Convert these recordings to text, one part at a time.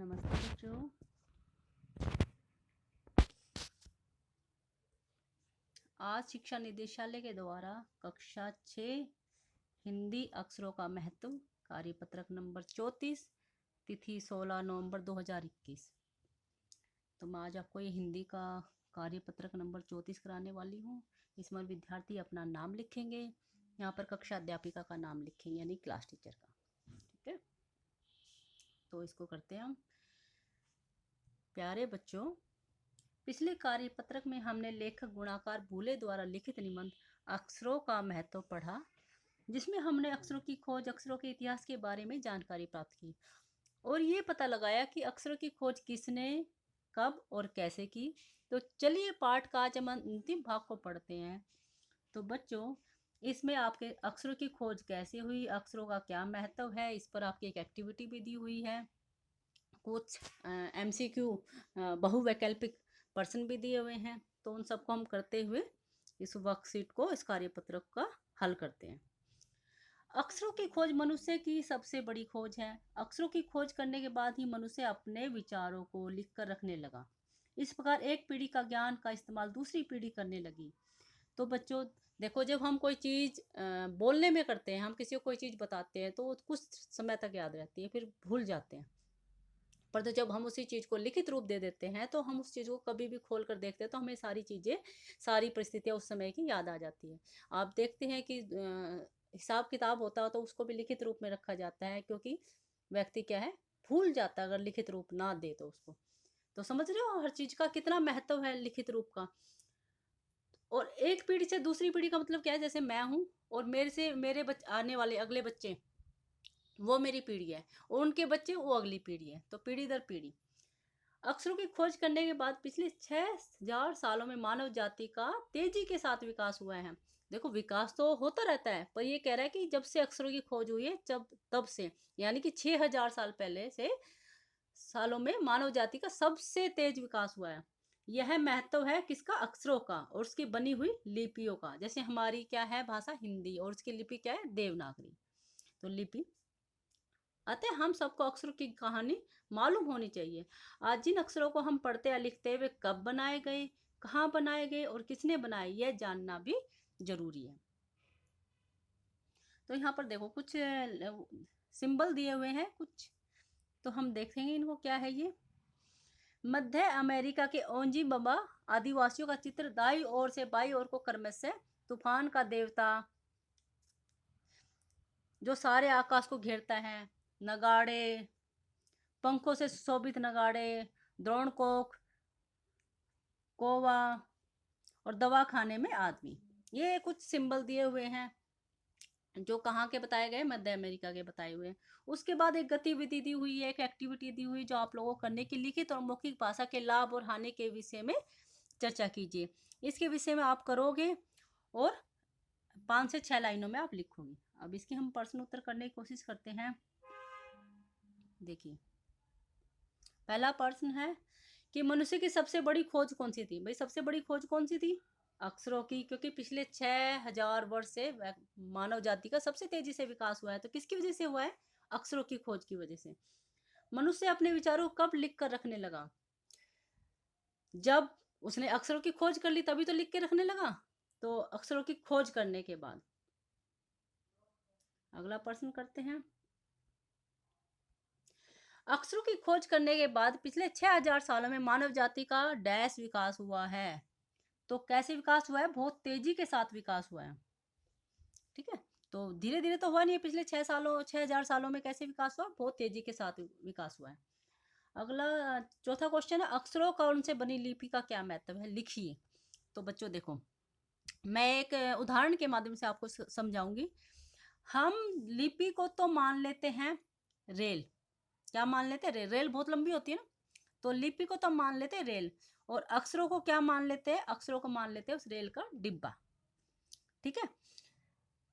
नमस्ते बच्चों। आज शिक्षा निदेशालय के द्वारा कक्षा 6 हिंदी अक्षरों का महत्व कार्यपत्रक नंबर 34 तिथि 16 नवंबर 2021। तो मैं आज आपको ये हिंदी का कार्यपत्रक नंबर 34 कराने वाली हूँ। इसमें विद्यार्थी अपना नाम लिखेंगे, यहाँ पर कक्षा अध्यापिका का नाम लिखेंगे यानी क्लास टीचर का। ठीक है, तो इसको करते हैं हम। प्यारे बच्चों, पिछले कार्यपत्रक में हमने लेखक गुणाकार भूले द्वारा लिखित निबंध अक्षरों का महत्व पढ़ा, जिसमें हमने अक्षरों की खोज, अक्षरों के इतिहास के बारे में जानकारी प्राप्त की और ये पता लगाया कि अक्षरों की खोज किसने, कब और कैसे की। तो चलिए पाठ का आज हम अंतिम भाग को पढ़ते हैं। तो बच्चों, इसमें आपके अक्षरों की खोज कैसे हुई, अक्षरों का क्या महत्व है, इस पर आपकी एक एक्टिविटी भी दी हुई है। कुछ MCQ बहुवैकल्पिक प्रश्न भी दिए हुए हैं, तो उन सबको हम करते हुए इस वर्कशीट को, इस कार्यपत्रक का हल करते हैं। अक्षरों की खोज मनुष्य की सबसे बड़ी खोज है। अक्षरों की खोज करने के बाद ही मनुष्य अपने विचारों को लिखकर रखने लगा। इस प्रकार एक पीढ़ी का ज्ञान का इस्तेमाल दूसरी पीढ़ी करने लगी। तो बच्चों देखो, जब हम कोई चीज़ बोलने में करते हैं, हम किसी को कोई चीज़ बताते हैं तो कुछ समय तक याद रहती है, फिर भूल जाते हैं। पर तो जब हम उसी चीज़ को लिखित रूप दे देते हैं तो हम उस चीज़ को कभी भी खोल कर देखते हैं तो हमें सारी चीज़ें, सारी परिस्थितियाँ उस समय की याद आ जाती है। आप देखते हैं कि हिसाब किताब होता है तो उसको भी लिखित रूप में रखा जाता है, क्योंकि व्यक्ति क्या है, भूल जाता है अगर लिखित रूप ना दे तो उसको। तो समझ रहे हो हर चीज़ का कितना महत्व है लिखित रूप का। और एक पीढ़ी से दूसरी पीढ़ी का मतलब क्या है, जैसे मैं हूँ और मेरे से मेरे आने वाले अगले बच्चे, वो मेरी पीढ़ी है और उनके बच्चे वो अगली पीढ़ी है, तो पीढ़ी दर पीढ़ी। अक्षरों की खोज करने के बाद पिछले 6000 सालों में मानव जाति का तेजी के साथ विकास हुआ है। देखो, विकास तो होता रहता है, पर ये कह रहा है कि जब से अक्षरों की खोज हुई है तब से, यानी कि 6000 साल पहले से सालों में मानव जाति का सबसे तेज विकास हुआ है। यह महत्व है किसका, अक्षरों का और उसकी बनी हुई लिपियों का। जैसे हमारी क्या है भाषा, हिंदी, और उसकी लिपि क्या है, देवनागरी। तो लिपि अतः हम सबको अक्षरों की कहानी मालूम होनी चाहिए। आज जिन अक्षरों को हम पढ़ते या लिखते वे कब बनाए गए, कहाँ बनाए गए और किसने बनाए, यह जानना भी जरूरी है। तो यहाँ पर देखो कुछ सिंबल दिए हुए हैं कुछ, तो हम देखेंगे इनको क्या है। ये मध्य अमेरिका के ओंजी बबा आदिवासियों का चित्र, दाई ओर से बाई ओर को क्रमश से तूफान का देवता जो सारे आकाश को घेरता है, नगाड़े, पंखों से सुशोभित नगाड़े, द्रोणकोक, कोवा और दवा खाने में आदमी। ये कुछ सिंबल दिए हुए हैं जो कहाँ के बताए गए, मध्य अमेरिका के बताए हुए हैं। उसके बाद एक गतिविधि दी हुई है, एक एक्टिविटी दी हुई जो आप लोगों को करने की, लिखित और मौखिक भाषा के लाभ और हानि के विषय में चर्चा कीजिए। इसके विषय में आप करोगे और 5 से 6 लाइनों में आप लिखोगे। अब इसके हम प्रश्न उत्तर करने की कोशिश करते हैं। देखिए, पहला प्रश्न है कि मनुष्य की सबसे बड़ी खोज कौन सी थी। भाई, सबसे बड़ी खोज कौन सी थी, अक्षरों की, क्योंकि पिछले 6000 वर्ष से मानव जाति का सबसे तेजी से विकास हुआ है। तो किसकी वजह से हुआ है, अक्षरों की खोज की वजह से। मनुष्य अपने विचारों को कब लिख कर रखने लगा, जब उसने अक्षरों की खोज कर ली तभी तो लिख के रखने लगा। तो अक्षरों की खोज करने के बाद। अगला प्रश्न करते हैं, अक्षरों की खोज करने के बाद पिछले 6000 सालों में मानव जाति का डैश विकास हुआ है। तो कैसे विकास हुआ है, बहुत तेजी के साथ विकास हुआ है। ठीक है, तो धीरे धीरे तो हुआ नहीं है, पिछले 6000 सालों में कैसे विकास हुआ, बहुत तेजी के साथ विकास हुआ है। अगला चौथा क्वेश्चन है, अक्षरों का उनसे बनी लिपि का क्या महत्व है, लिखिए। तो बच्चों देखो, मैं एक उदाहरण के माध्यम से आपको समझाऊंगी। हम लिपि को तो मान लेते हैं रेल, क्या मान लेते हैं, रेल बहुत लंबी होती है ना, तो लिपि को तो मान लेते हैं रेल, और अक्षरों को क्या मान लेते हैं, अक्षरों को मान लेते हैं उस रेल का डिब्बा। ठीक है,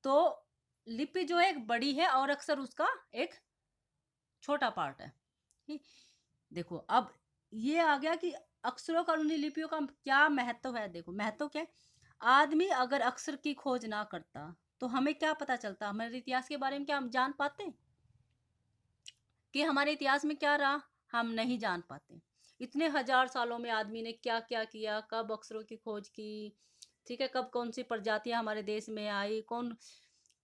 तो लिपि जो है एक बड़ी है और अक्षर उसका एक छोटा पार्ट है। देखो, अब ये आ गया कि अक्षरों का उन लिपियों का क्या महत्व है। देखो महत्व क्या है, आदमी अगर अक्षर की खोज ना करता तो हमें क्या पता चलता, हमारे इतिहास के बारे में क्या हम जान पाते कि हमारे इतिहास में क्या रहा, हम नहीं जान पाते। इतने हजार सालों में आदमी ने क्या क्या किया, कब अक्षरों की खोज की, ठीक है, कब कौन सी प्रजातियां हमारे देश में आई, कौन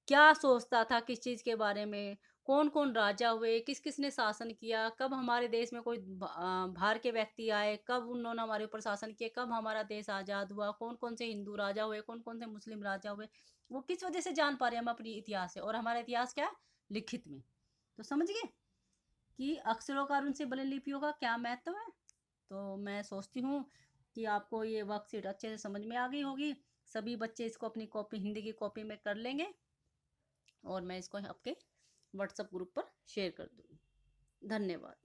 क्या सोचता था किस चीज के बारे में, कौन कौन राजा हुए, किस किस ने शासन किया, कब हमारे देश में कोई बाहर के व्यक्ति आए, कब उन्होंने हमारे ऊपर शासन किया, कब हमारा देश आजाद हुआ, कौन कौन से हिंदू राजा हुए, कौन कौन से मुस्लिम राजा हुए, वो किस वजह से जान पा रहे हैं हम अपनी इतिहास से। और हमारा इतिहास क्या है? लिखित में। तो समझ गए कि अक्षरों का और उनसे बने लिपियों का क्या महत्व है। तो मैं सोचती हूँ कि आपको ये वर्कशीट अच्छे से समझ में आ गई होगी। सभी बच्चे इसको अपनी कॉपी, हिंदी की कॉपी में कर लेंगे और मैं इसको आपके व्हाट्सएप ग्रुप पर शेयर कर दूँगी। धन्यवाद।